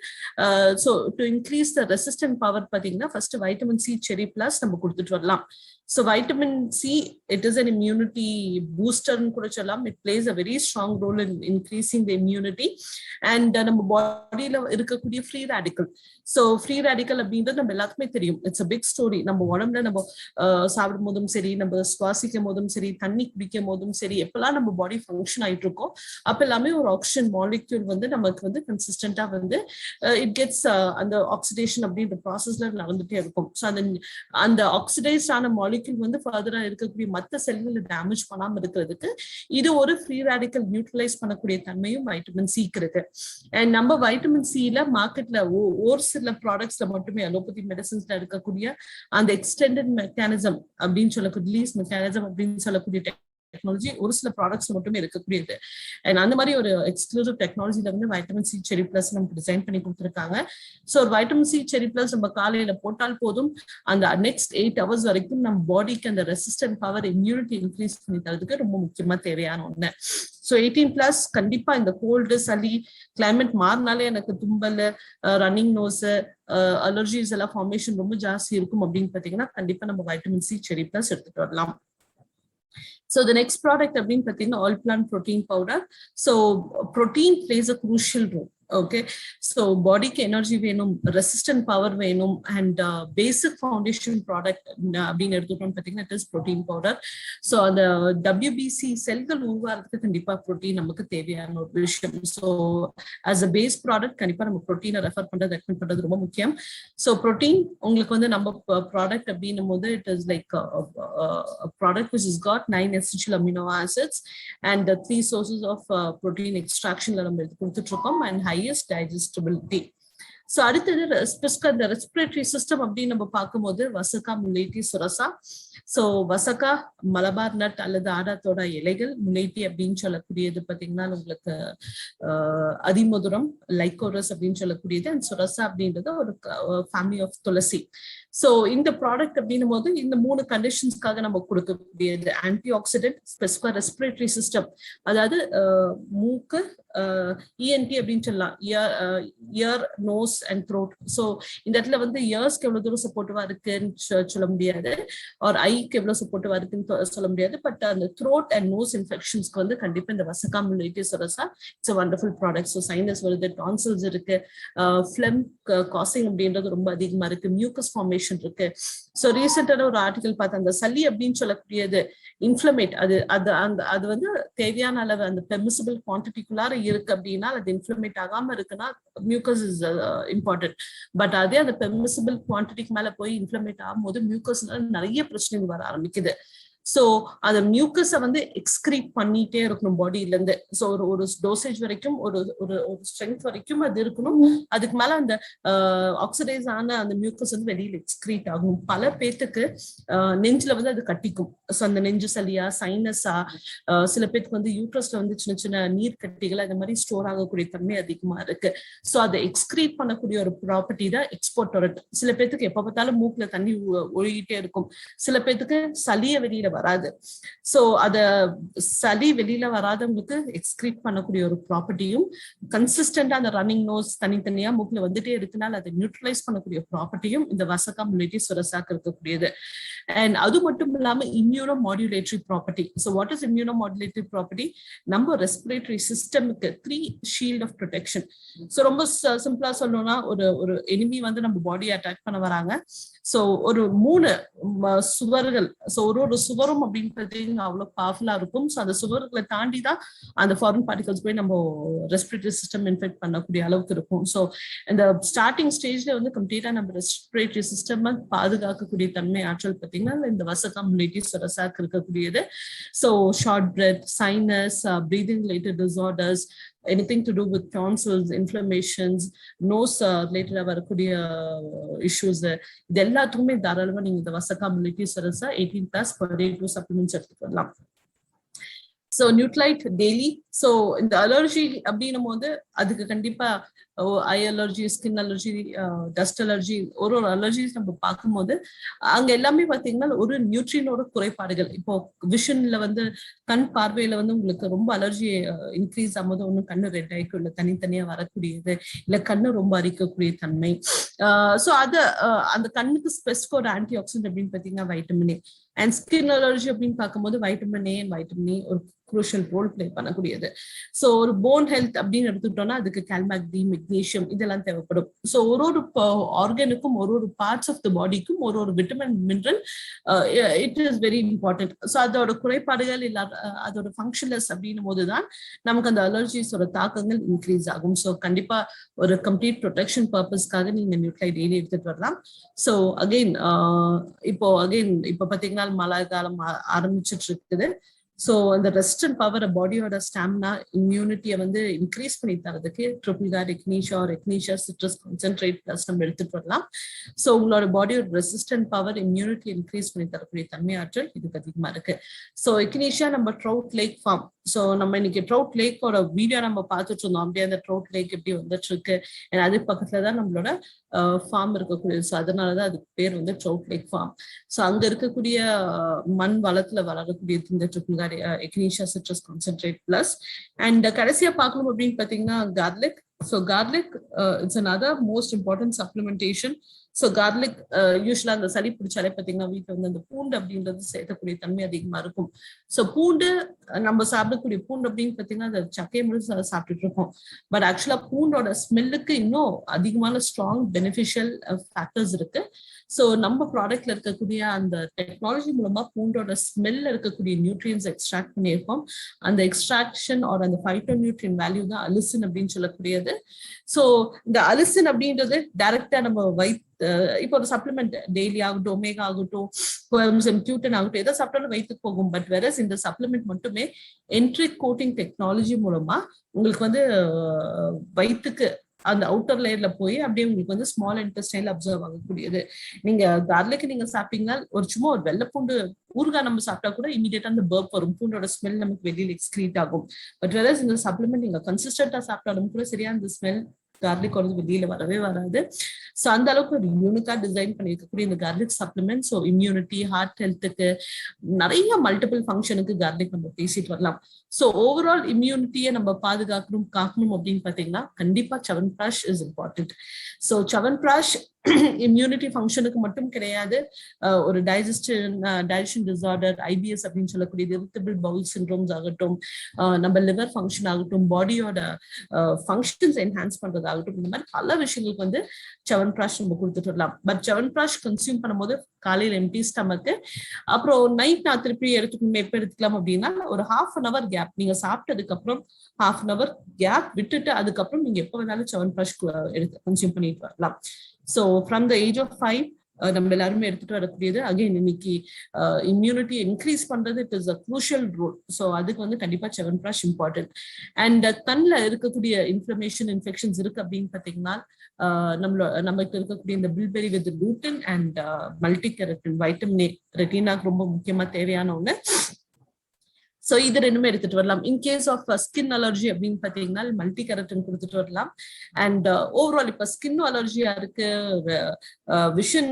so to increase the resistant power பார்த்தீங்கன்னா ஃபர்ஸ்ட் வைட்டமின் சி செரி பிளஸ் நம்ம கொடுத்துட்டு வரலாம். So vitamin C, it is an immunity booster in kuda chellam. It plays a very strong role in increasing the immunity and நம்ம பாடியில இருக்கக்கூடிய free radical. So free radical அப்படின்றது நம்ம எல்லாத்துக்குமே தெரியும். It's a big story. நம்ம உடம்புல நம்ம சாப்பிடும் போதும் சரி, நம்ம சுவாசிக்கும் போதும் சரி, தண்ணி குடிக்கும் போதும் சரி, எப்பெல்லாம் நம்ம பாடி ஃபங்க்ஷன் ஆயிட்டு இருக்கோம் அப்ப எல்லாமே ஒரு ஆக்சிஜன் மாலிக்யூல் வந்து நமக்கு வந்து கன்சிஸ்டன்டா வந்து இட் கெட்ஸ் அந்த ஆக்சிடேஷன் அப்படின்ற ப்ராசஸ்ல நடந்துட்டே இருக்கும். ஸோ அந்த ஆக்சிடைஸ்ட் ஆன மாலிக்யூல் வந்து ஃபர்தரா இருக்கக்கூடிய மற்ற செல்களை டேமேஜ் பண்ணாம இருக்கிறதுக்கு இது ஒரு ஃப்ரீ ரேடிக்கல் நியூட்ரலைஸ் பண்ணக்கூடிய தன்மையும் வைட்டமின் சிக்கு இருக்கு. அண்ட் நம்ம வைட்டமின் சில மார்க்கெட்ல ஒரு சில ப்ராடக்ட்ஸ்ல மட்டுமே அலோபதி மெடிசன்ஸ்ல இருக்கக்கூடிய அந்த எக்ஸ்டெண்டட் மெக்கானிசம் அப்படின்னு சொல்லக்கூடிய ரிலீஸ் மெக்கானிசம் அப்படின்னு சொல்லக்கூடிய டெக்னாலஜி ஒரு சில ப்ராடக்ட்ஸ் மட்டுமே இருக்கக்கூடியது. அண்ட் அந்த மாதிரி ஒரு எக்ஸ்க்ளூசிவ் டெக்னாலஜில வந்து வைட்டமின் சி செரி பிளஸ் நமக்கு டிசைன் பண்ணி கொடுத்துருக்காங்க. ஸோ ஒரு வைட்டமின் சி செரி பிளஸ் நம்ம காலையில போட்டால் போதும் அந்த நெக்ஸ்ட் 8 hours வரைக்கும் நம்ம பாடிக்கு அந்த ரெசிஸ்டன்ட் பவர் இம்யூனிட்டி இன்க்ரீஸ் பண்ணி தரதுக்கு ரொம்ப முக்கியமா தேவையான ஒண்ணு. ஸோ 18+ கண்டிப்பா இந்த கோல்டு சளி கிளைமேட் மாறினாலே எனக்கு தும்பல் ரன்னிங் நோஸ் அலர்ஜிஸ் எல்லாம் ஃபார்மேஷன் ரொம்ப ஜாஸ்தி இருக்கும் அப்படின்னு பாத்தீங்கன்னா கண்டிப்பா நம்ம வைட்டமின் சி செரி பிளஸ் எடுத்துட்டு வரலாம். So the next product அப்படின்னு பாத்தீங்கன்னா all plant protein powder. So protein plays a crucial role. Okay, so பாடிக்கு எனர்ஜி வேணும், ரெசிஸ்டன்ட் பவர் வேணும் அண்ட் பேசிக் ஃபவுண்டேஷன் ப்ராடக்ட் அப்படின்னு எடுத்துட்டோம்னு பார்த்தீங்கன்னா it is protein powder. So அந்த WBC செல்கள் உருவாகிறதுக்கு கண்டிப்பாக ப்ரோட்டீன் நமக்கு தேவையான ஒரு விஷயம். So as a base product கண்டிப்பாக நம்ம ப்ரோட்டீனை ரெஃபர் பண்ணுறது ரெக்கமெண்ட் பண்ணுறது ரொம்ப முக்கியம். ஸோ ப்ரோட்டீன் உங்களுக்கு வந்து நம்ம ப்ராடக்ட் அப்படின்னும் போது it is like product which is got 9 essential amino acids and 3 sources of protein extraction நம்ம எடுத்து கொடுத்துட்டு இருக்கோம் and highest digestibility. ஸோ அடுத்தது இந்த ரெஸ்பிரேட்டரி சிஸ்டம் அப்படின்னு நம்ம பார்க்கும்போது வசக்கா, முல்லைட்டி, சுரசா. ஸோ வசக்கா மலபார் நட் அல்லது ஆடாத்தோட இலைகள், முல்லைட்டி அப்படின்னு சொல்லக்கூடியது பார்த்தீங்கன்னா உங்களுக்கு அதிமதுரம் லைக்கோரஸ் அப்படின்னு சொல்லக்கூடியது, அண்ட் சுரசா அப்படின்றது ஒரு ஃபேமிலி ஆஃப் துளசி. ஸோ இந்த ப்ராடக்ட் அப்படின்னும் போது இந்த 3 கண்டிஷன்ஸ்க்காக நம்ம கொடுக்கக்கூடியது antioxidant, specific respiratory system, அதாவது மூக்கு, இஎன்டி அப்படின்னு சொல்லலாம், ear, nose and throat. So இந்த இடத்துல வந்து இயர்ஸ்க்கு எவ்வளவு தூரம் சப்போர்ட்டிவா இருக்குன்னு சொல்ல முடியாது, ஒரு ஐக்கு எவ்வளவு சப்போர்ட்டிவா இருக்குன்னு சொல்ல முடியாது, பட் அந்த த்ரோட் அண்ட் நோஸ் இன்ஃபெக்ஷன்ஸ்க்கு வந்து கண்டிப்பா இந்த வசக்கா, முல்லைட்டி, சுரசா it's a wonderful product. So sinus வருது, டான்சில்ஸ் இருக்கு, ஃபிளம் காசிங் அப்படின்றது ரொம்ப அதிகமா இருக்கு, மியூக்கஸ் ஃபார்மேஷன் இருக்கு. ஸோ ரீசெண்டான ஒரு ஆர்டிகல் பார்த்தா அந்த சளி அப்படின்னு சொல்லக்கூடியது இன்ஃப்ளமேட் அது வந்து தேவையான அளவு அந்த பெர்மிசிபிள் குவான்டிட்டிக்குள்ளார இருக்கு அப்படின்னா அது இன்ஃப்ளமேட் ஆகாம இருக்குன்னா மியூக்கஸ் இஸ் இம்பார்ட்டன்ட். பட் அதே அந்த பெர்மிசிபிள் குவான்டிட்டிக்கு மேல போய் இன்ஃப்ளமேட் ஆகும்போது மியூக்கஸ்னால நிறைய பிரச்சனைகள் வர ஆரம்பிக்குது. ஸோ அந்த மியூக்கஸை வந்து எக்ஸ்கிரீட் பண்ணிட்டே இருக்கணும் பாடியில இருந்து. ஸோ ஒரு டோசேஜ் வரைக்கும் ஒரு ஒரு ஸ்ட்ரென்த் வரைக்கும் அது இருக்கணும். அதுக்கு மேல அந்த ஆக்சிடைஸ் ஆன அந்த மியூக்கஸ் வந்து வெளியில எக்ஸ்கிரீட் ஆகும். பல பேத்துக்கு நெஞ்சில வந்து அது கட்டிக்கும். ஸோ அந்த நெஞ்சு சளியா, சைனஸா, சில பேருக்கு வந்து யூட்ரஸ்ல வந்து சின்ன சின்ன நீர் கட்டிகள் அந்த மாதிரி ஸ்டோர் ஆகக்கூடிய தன்மை அதிகமா இருக்கு. ஸோ அதை எக்ஸ்கிரீட் பண்ணக்கூடிய ஒரு ப்ராப்பர்ட்டி தான் எக்ஸ்போர்டோரட். சில பேத்துக்கு எப்ப பார்த்தாலும் மூக்குல தண்ணி ஒழுகிட்டே இருக்கும். சில பேத்துக்கு சளிய வெளியில வராது. சோ அத சளி வெளியில வராதவங்களுக்கு எக்ஸ்கிரீட் பண்ணக்கூடிய ஒரு ப்ராப்பர்ட்டியும், கன்சிஸ்டன்டா அந்த ரன்னிங் நோஸ் தனித்தனியா மூக்குல வந்துட்டே இருக்குனால அதை நியூட்ரலைஸ் பண்ணக்கூடிய ப்ராப்பர்ட்டியும் இந்த வசகா முல்லைட்டிஸ் சுரசாக்கு இருக்கக்கூடியது. அண்ட் அது மட்டும் இல்லாம immuno modulatory property. So what is immuno modulatory property? நம்ம ரெஸ்பிரேட்டரி சிஸ்டமுக்கு 3 ஷீல்ட் ஆஃப் ப்ரொடெக்ஷன். ஸோ ரொம்ப சிம்பிளா சொல்லணும்னா ஒரு எனிமி வந்து நம்ம பாடியை அட்டாக் பண்ண வராங்க. ஸோ ஒரு 3 சுவர்கள், ஸோ ஒரு சுவரும் அப்படின்னு பார்த்தீங்கன்னா அவ்வளோ பவர்ஃபுல்லா இருக்கும். ஸோ அந்த சுவர்களை தாண்டி தான் அந்த ஃபாரின் பார்ட்டிகல்ஸ் போய் நம்ம ரெஸ்பிரேட்டரி சிஸ்டம் இன்ஃபெக்ட் பண்ணக்கூடிய அளவுக்கு இருக்கும். ஸோ இந்த ஸ்டார்டிங் ஸ்டேஜ்ல வந்து கம்ப்ளீட்டா நம்ம ரெஸ்பிரேட்டரி சிஸ்டம் பாதுகாக்கக்கூடிய தன்மை ஆற்றல் பார்த்தீங்கன்னா இந்த வசகா முல்லைட்டிஸ் சுரசாக்கு இருக்கக்கூடியது. So short breath, sinus, breathing related disorders, anything to do with tonsils, inflammations, nose related வரக்கூடிய issues, இது எல்லாத்துக்குமே தாராளமா நீங்க இந்த வசகா முல்லைட்டிஸ் சுரசா 18+ per day 2 supplements எடுத்துக்கலாம். So Nutrite daily. ஸோ இந்த அலர்ஜி அப்படின்னும் போது அதுக்கு கண்டிப்பா eye allergy, skin allergy, dust allergy, ஒரு அலர்ஜிஸ் நம்ம பார்க்கும்போது அங்க எல்லாமே பாத்தீங்கன்னா ஒரு நியூட்ரியனோட குறைபாடுகள். இப்போ விஷன்ல வந்து கண் பார்வையில வந்து உங்களுக்கு ரொம்ப அலர்ஜி இன்க்ரீஸ் ஆகும்போது ஒன்னும் கண்ணு ரெட் ஆயிக்கும், இல்ல தனித்தனியா வரக்கூடியது, இல்ல கண்ணு ரொம்ப அரிக்கக்கூடிய தன்மை. ஸோ அது அந்த கண்ணுக்கு ஸ்பெசிஃபிக் ஒரு ஆன்டி ஆக்சிடென்ட் அப்படின்னு பாத்தீங்கன்னா vitamin A. And skin allergy அப்படின்னு பார்க்கும்போது வைட்டமின் ஏ, வைட்டமின் ஏ ஒரு குரூஷியல் ரோல் பிளே பண்ணக்கூடியது. ஸோ ஒரு போன் ஹெல்த் அப்படின்னு எடுத்துக்கிட்டோம்னா அதுக்கு கால்மேக்டி, மெக்னீஷியம் இதெல்லாம் தேவைப்படும். ஸோ ஒரு ஆர்கனுக்கும் ஒரு பார்ட்ஸ் ஆஃப் த பாடிக்கும் ஒரு vitamin mineral it is very important. So அதோட குறைபாடுகள் இல்லாத அதோட ஃபங்க்ஷன்லெஸ் அப்படின்னும் போதுதான் நமக்கு அந்த அலர்ஜிஸோட தாக்கங்கள் இன்க்ரீஸ் ஆகும். ஸோ கண்டிப்பா ஒரு கம்ப்ளீட் ப்ரொடெக்ஷன் பர்பஸ்க்காக நீங்க நியூட்ரைட் டெய்லி எடுத்துட்டு வரலாம். ஸோ அகெயின் இப்போ பாத்தீங்கன்னா மழை காலம் ஆரம்பிச்சிட்டு இருக்குது. ஸோ அந்த ரெஸ்ட் அண்ட் பவர், பாடியோட ஸ்டாமினா, இம்யூனிட்டியை வந்து இன்க்ரீஸ் பண்ணி தரதுக்கு ட்ரிபிள் கார்ட் எக்னீஷியா ஒரு எக்னீஷியா சிட்ரஸ் கான்சென்ட்ரேட் பிளஸ் நம்ம எடுத்துட்டு வரலாம். ஸோ உங்களோட பாடியோட ரெசிஸ்டன்ட் பவர், இம்யூனிட்டி இன்க்ரீஸ் பண்ணி தரக்கூடிய தன்மை ஆற்றல் இதுக்கு அதிகமா இருக்கு. ஸோ எக்னீஷியா நம்ம ட்ரவுட் லேக் ஃபார்ம். ஸோ நம்ம இன்னைக்கு ட்ரவுட் லேக்கோட வீடியோ நம்ம பார்த்துட்டு இருந்தோம். அப்படியே அந்த ட்ரவுட் லேக் எப்படி வந்துட்டு இருக்கு, அது பக்கத்துல தான் நம்மளோட ஃபார்ம் இருக்கக்கூடியது. ஸோ அதனாலதான் அதுக்கு பேர் வந்து ட்ரவுட் லேக் ஃபார்ம். ஸோ அங்க இருக்கக்கூடிய மண் வளத்துல வளரக்கூடிய இந்த triple guard echinacea citrus concentrate plus. And கடைசியா பார்க்கணும் அப்படின்னு பாத்தீங்கன்னா garlic. So garlic it's another most important supplementation. So garlic யூஸ்வலா அந்த சளி பிடிச்சாலே பார்த்தீங்கன்னா வீட்டில் வந்து அந்த பூண்டு அப்படின்றது சேர்க்கக்கூடிய தன்மை அதிகமா இருக்கும். ஸோ பூண்டு நம்ம சாப்பிடக்கூடிய பூண்டு அப்படின்னு பார்த்தீங்கன்னா அந்த சக்கையை மட்டும் சாப்பிட்டுட்டு இருக்கோம். பட் ஆக்சுவலா பூண்டோட ஸ்மெல்லுக்கு இன்னும் அதிகமான ஸ்ட்ராங் பெனிஃபிஷியல் ஃபேக்டர்ஸ் இருக்கு. ஸோ நம்ம ப்ராடக்ட்ல இருக்கக்கூடிய அந்த டெக்னாலஜி மூலமா பூண்டோட ஸ்மெல்ல இருக்கக்கூடிய நியூட்ரியன்ஸ் எக்ஸ்ட்ராக்ட் பண்ணியிருக்கோம். அந்த எக்ஸ்ட்ராக்ஷன் ஒரு அந்த ஃபைட்டோ நியூட்ரியன் வேல்யூ தான் அலிசின் அப்படின்னு சொல்லக்கூடியது. ஸோ இந்த அலிசின் அப்படின்றது டைரக்டா நம்ம இப்போ ஒரு சப்ளிமெண்ட் டெய்லி ஆகட்டும், ஒமேகா ஆகட்டும், கியூட்டன் ஆகட்டும், எதை சாப்பிட்டாலும் வயிற்றுக்கு போகும். பட் வெரஸ் இந்த சப்ளிமெண்ட் மட்டுமே என்ட்ரிக் கோட்டிங் டெக்னாலஜி மூலமா உங்களுக்கு வந்து வயிற்றுக்கு அந்த அவுட்டர் லேயர்ல போய் அப்படியே உங்களுக்கு வந்து ஸ்மால் இன்டெஸ்டைன்ல அப்சர்வ் ஆகக்கூடியது. நீங்க கார்லிக் நீங்க சாப்பிட்டீங்கன்னா சும்மா ஒரு வெள்ளைப்பூண்டு ஊறுகாய் நம்ம சாப்பிட்டா கூட இமீடியட்டா அந்த பர்ப் வரும், பூண்டோட ஸ்மெல் நமக்கு வெளியில எக்ஸ்கிரீட் ஆகும். பட் வெரஸ் இந்த சப்ளிமெண்ட் நீங்க கன்சிஸ்டன்டா சாப்பிட்டாலும் கூட சரியா அந்த ஸ்மெல் கார்லிக் வந்து வெளியில வரவே வராது. ஸோ அந்த அளவுக்கு ஒரு யூனிக்கா டிசைன் பண்ணிருக்கக்கூடிய இந்த garlic supplement. So immunity, heart ஹெல்த்துக்கு, நிறைய மல்டிபிள் ஃபங்க்ஷனுக்கு கார்லிக் நம்ம பேசிட்டு வரலாம். ஸோ ஓவரால் இம்யூனிட்டியை நம்ம காக்கணும் அப்படின்னு பாத்தீங்கன்னா கண்டிப்பா சவன்பிராஷ் இஸ் இம்பார்ட்டன்ட். ஸோ சவன்பிராஷ் இம்யூனிட்டி ஃபங்க்ஷனுக்கு மட்டும் கிடையாது, ஒரு டைஜஷன் டிசார்டர், ஐபிஎஸ் அப்படின்னு சொல்லக்கூடிய இரிட்டபிள் பவுல் சிண்ட்ரோம்ஸ் ஆகட்டும், நம்ம லிவர் ஃபங்க்ஷன் ஆகட்டும், பாடியோட ஃபங்க்ஷன்ஸ் என்ஹான்ஸ் பண்றதாகட்டும், இந்த மாதிரி பல விஷயங்களுக்கு வந்து சவன்பிராஷ் நம்ம கொடுத்துட்டு வரலாம். பட் சவன்பிராஷ் கன்சியூம் பண்ணும்போது காலையில் எம்டி ஸ்டமக்கு, அப்புறம் நைட் நான் திருப்பி எடுத்துக்கணும். எப்போ எடுத்துக்கலாம் அப்படின்னா ஒரு 1/2 hour கேப், நீங்க சாப்பிட்டதுக்கு அப்புறம் 1/2 hour கேப் விட்டுட்டு அதுக்கப்புறம் நீங்க எப்போ வேணாலும் சவன்பிராஷ் எடுத்து கன்சியூம் பண்ணிட்டு வரலாம். So from the age of 5 நம்ம எல்லாருமே எடுத்துட்டு வரக்கூடியது. அகைன் இன்னைக்கு இம்யூனிட்டி இன்க்ரீஸ் பண்றது it is a crucial role. So அதுக்கு வந்து கண்டிப்பா சவன்பிராஷ் இம்பார்ட்டன்ட். அண்ட் கண்ணில் இருக்கக்கூடிய இன்ஃப்ளமேஷன் இன்ஃபெக்ஷன்ஸ் இருக்கு அப்படின்னு பார்த்தீங்கன்னா நமக்கு இருக்கக்கூடிய இந்த bilberry with lutein and multi carotene, vitamin A ரெட்டினாக்கு ரொம்ப முக்கியமா தேவையான ஒண்ணு. ஸோ இது ரெண்டுமே எடுத்துட்டு வரலாம். இன்கேஸ் ஆஃப் ஸ்கின் அலர்ஜி அப்படின்னு பார்த்தீங்கன்னா மல்டி கெரட்டின் கொடுத்துட்டு வரலாம். அண்ட் ஓவரால் இப்போ ஸ்கின் அலர்ஜியா இருக்கு, விஷன்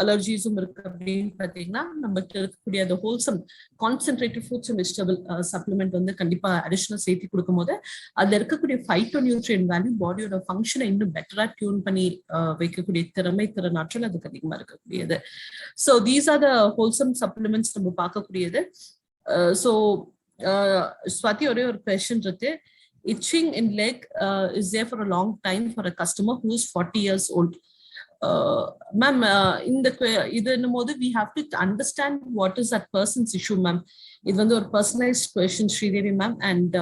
அலர்ஜிஸும் இருக்கு அப்படின்னு பார்த்தீங்கன்னா நமக்கு இருக்கக்கூடிய அந்த wholesome concentrated fruits and vegetable supplement வந்து கண்டிப்பா அடிஷனல் சேர்த்து கொடுக்கும் போது அதுல இருக்கக்கூடிய ஃபைட்டோநியூட்ரியன் வேல்யூ பாடியோட ஃபங்க்ஷனை இன்னும் பெட்டரா டியூன் பண்ணி வைக்கக்கூடிய திறன் ஆற்றல் அதுக்கு அதிகமா இருக்கக்கூடியது. So these are the wholesome supplements நம்ம பார்க்கக்கூடியது. ஸோ Swati, ஒரு question இருக்கு. Itching in leg is there for a long time for a customer who is 40 years old. Ma'am, இதுன்னும் போது we have to understand what is that person's issue, ma'am. இது வந்து ஒரு personalised question Sridevi ma'am. And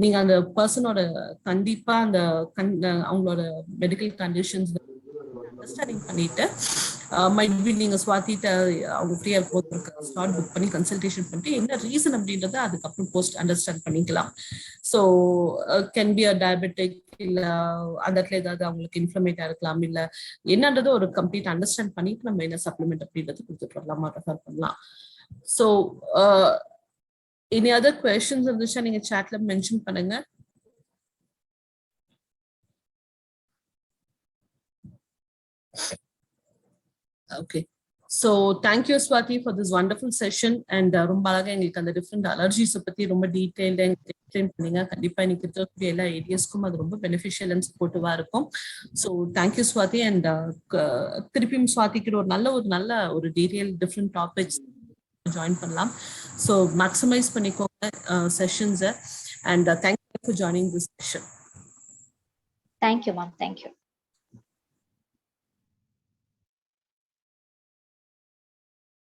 நீங்க அந்த பர்சனோட கண்டிப்பா அந்த அவங்களோட மெடிக்கல் கண்டிஷன்ஸ் அண்டர்ஸ்டாண்டிங் பண்ணிட்டு மைட் பி நீங்க ஸ்வாதிட்ட அவங்க ஃப்ரீயா ஸ்லாட் புக் பண்ணி கன்சல்டேஷன் பண்ணிட்டு என்ன ரீசன் அப்படின்றத அதுக்கப்புறம் போஸ்ட் அண்டர்ஸ்டாண்ட் பண்ணிக்கலாம். So can be a diabetic, இல்ல அந்த இடத்துல ஏதாவது அவங்களுக்கு இன்ஃப்ளமேட்டா இருக்கலாம், இல்ல என்னன்றது ஒரு கம்ப்ளீட் அண்டர்ஸ்டாண்ட் பண்ணிட்டு நம்ம என்ன சப்ளிமெண்ட் அப்படின்றது கொடுத்துட்டு வரலாமா, ரெஃபர் பண்ணலாம். ஸோ எனி அதர் கொஸ்டின்ஸ் இருந்துச்சா நீங்க சாட்ல மென்ஷன் பண்ணுங்க. Okay. So thank you Swati for this wonderful session. And ரொம்ப அழகா எங்களுக்கு அந்த டிஃப்ரெண்ட் அலர்ஜிஸ் பத்தி ரொம்ப டீடைல்டா எங்களுக்கு எக்ஸ்பிளைன் பண்ணீங்க. கண்டிப்பா எனக்கு இருக்கக்கூடிய எல்லா ஏரியாஸ்க்கும் அது ரொம்ப பெனிஃபிஷியல் அண்ட் சப்போர்ட்டிவா இருக்கும். So thank you Swathi. அண்ட் திருப்பியும் ஸ்வாதிக்கு ஒரு நல்ல ஒரு டீடைல் டிஃப்ரெண்ட் டாபிக்ஸ் ஜாயின் பண்ணலாம். ஸோ மேக்ஸிமைஸ் பண்ணிக்கோங்க செஷன்ஸை. And thank you for joining this session. Thank you ma'am. Thank you.